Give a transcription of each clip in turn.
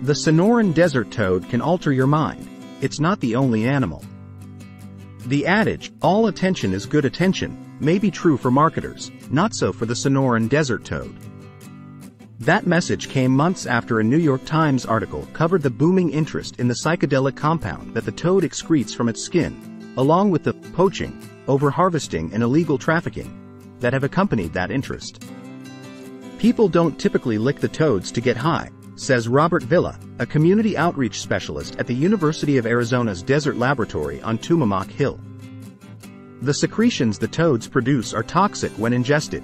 The Sonoran Desert toad can alter your mind. It's not the only animal. The adage, "all attention is good attention," may be true for marketers, not so for the Sonoran Desert toad. That message came months after a New York Times article covered the booming interest in the psychedelic compound that the toad excretes from its skin, along with the poaching, over-harvesting and illegal trafficking that have accompanied that interest. People don't typically lick the toads to get high, says Robert Villa, a community outreach specialist at the University of Arizona's Desert Laboratory on Tumamoc Hill. The secretions the toads produce are toxic when ingested.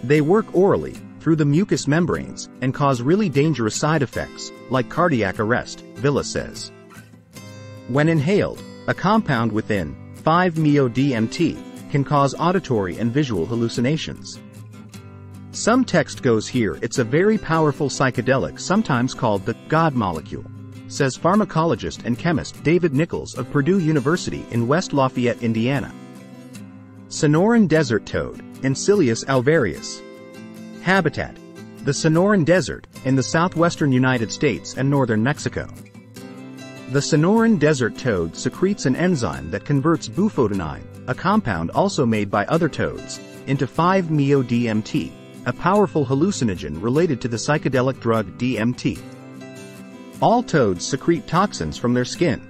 They work orally, through the mucous membranes, and cause really dangerous side effects, like cardiac arrest, Villa says. When inhaled, a compound within 5-MeO-DMT can cause auditory and visual hallucinations. Some text goes here, "It's a very powerful psychedelic sometimes called the God molecule," says pharmacologist and chemist David Nichols of Purdue University in West Lafayette, Indiana. Sonoran Desert toad, Encilius alvarius. Habitat: the Sonoran Desert, in the southwestern United States and northern Mexico. The Sonoran Desert toad secretes an enzyme that converts bufotenine, a compound also made by other toads, into 5-MeO-DMT, a powerful hallucinogen related to the psychedelic drug DMT. All toads secrete toxins from their skin.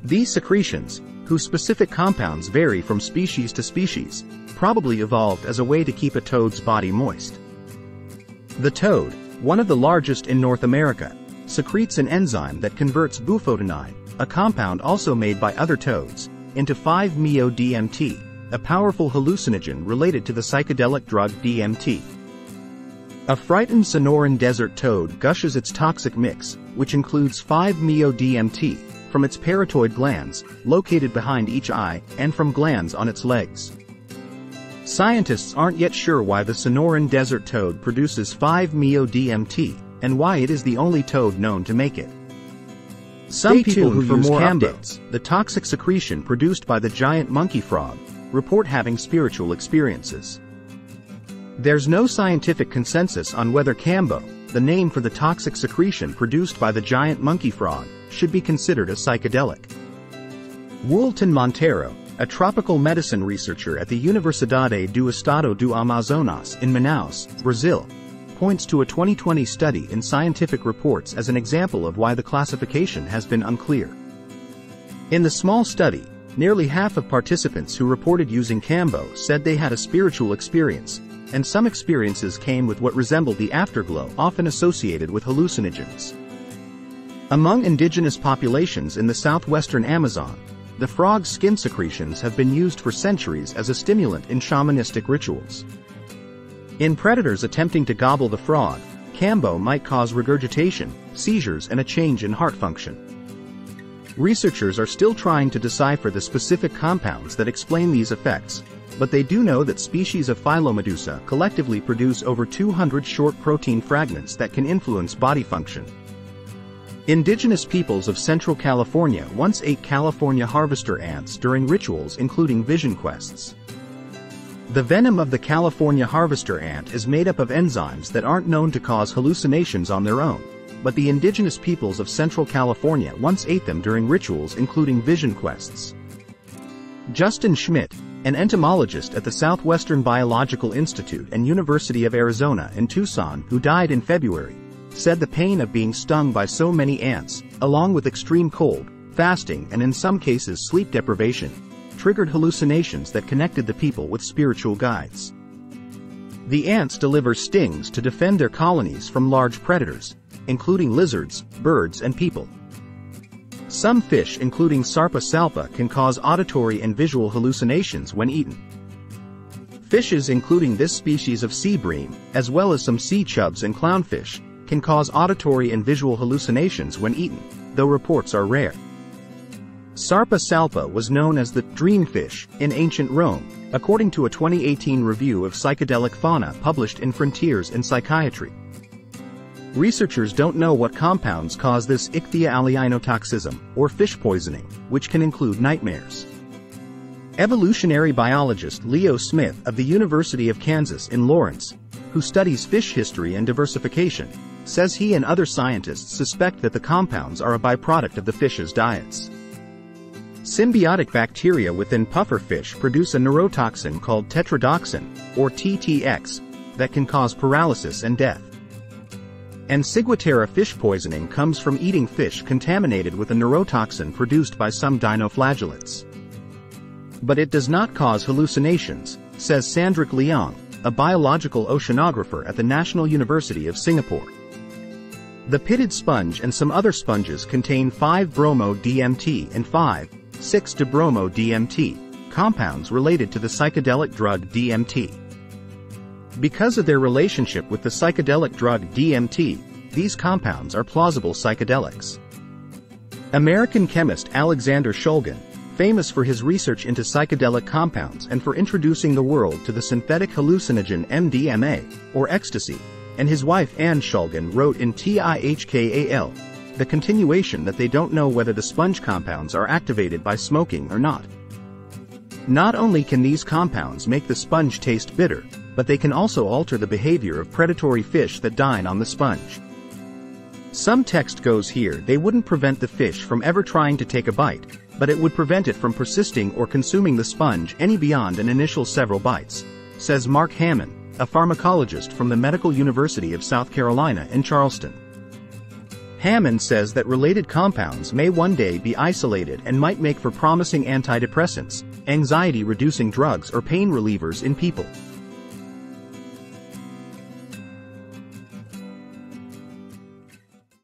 These secretions, whose specific compounds vary from species to species, probably evolved as a way to keep a toad's body moist. The toad, one of the largest in North America, secretes an enzyme that converts bufotenine, a compound also made by other toads, into 5-MeO-DMT, a powerful hallucinogen related to the psychedelic drug DMT. A frightened Sonoran Desert toad gushes its toxic mix, which includes 5-MeO-DMT, from its parotoid glands, located behind each eye, and from glands on its legs. Scientists aren't yet sure why the Sonoran Desert toad produces 5-MeO-DMT, and why it is the only toad known to make it. Some people who use Cambo, the toxic secretion produced by the giant monkey frog, report having spiritual experiences. There's no scientific consensus on whether Cambo, the name for the toxic secretion produced by the giant monkey frog, should be considered a psychedelic. Woolton Montero, a tropical medicine researcher at the Universidade do Estado do Amazonas in Manaus, Brazil, points to a 2020 study in Scientific Reports as an example of why the classification has been unclear. In the small study, nearly half of participants who reported using Cambo said they had a spiritual experience, and some experiences came with what resembled the afterglow often associated with hallucinogens. Among indigenous populations in the southwestern Amazon, the frog's skin secretions have been used for centuries as a stimulant in shamanistic rituals. In predators attempting to gobble the frog, Cambo might cause regurgitation, seizures and a change in heart function. Researchers are still trying to decipher the specific compounds that explain these effects, but they do know that species of Phylomedusa collectively produce over 200 short protein fragments that can influence body function. Indigenous peoples of Central California once ate California harvester ants during rituals including vision quests. The venom of the California harvester ant is made up of enzymes that aren't known to cause hallucinations on their own, but the indigenous peoples of Central California once ate them during rituals including vision quests. Justin Schmidt, an entomologist at the Southwestern Biological Institute and University of Arizona in Tucson who died in February, said the pain of being stung by so many ants, along with extreme cold, fasting and in some cases sleep deprivation, triggered hallucinations that connected the people with spiritual guides. The ants deliver stings to defend their colonies from large predators, including lizards, birds and people. Some fish including Sarpa salpa can cause auditory and visual hallucinations when eaten. Fishes including this species of sea bream, as well as some sea chubs and clownfish, can cause auditory and visual hallucinations when eaten, though reports are rare. Sarpa salpa was known as the dreamfish in ancient Rome, according to a 2018 review of psychedelic fauna published in Frontiers in Psychiatry. Researchers don't know what compounds cause this ichthya alienotoxism, or fish poisoning, which can include nightmares. Evolutionary biologist Leo Smith of the University of Kansas in Lawrence, who studies fish history and diversification, says he and other scientists suspect that the compounds are a byproduct of the fish's diets. Symbiotic bacteria within pufferfish produce a neurotoxin called tetrodotoxin, or TTX, that can cause paralysis and death. And ciguatera fish poisoning comes from eating fish contaminated with a neurotoxin produced by some dinoflagellates. But it does not cause hallucinations, says Sandrick Leong, a biological oceanographer at the National University of Singapore. The pitted sponge and some other sponges contain 5-bromo-DMT and 5,6-dibromo-DMT, compounds related to the psychedelic drug DMT. Because of their relationship with the psychedelic drug DMT, these compounds are plausible psychedelics. American chemist Alexander Shulgin, famous for his research into psychedelic compounds and for introducing the world to the synthetic hallucinogen MDMA, or ecstasy, and his wife Anne Shulgin wrote in TIHKAL, the continuation that they don't know whether the sponge compounds are activated by smoking or not. Not only can these compounds make the sponge taste bitter, but they can also alter the behavior of predatory fish that dine on the sponge. Some text goes here: they wouldn't prevent the fish from ever trying to take a bite, but it would prevent it from persisting or consuming the sponge any beyond an initial several bites, says Mark Hammond, a pharmacologist from the Medical University of South Carolina in Charleston. Hammond says that related compounds may one day be isolated and might make for promising antidepressants, anxiety-reducing drugs or pain relievers in people.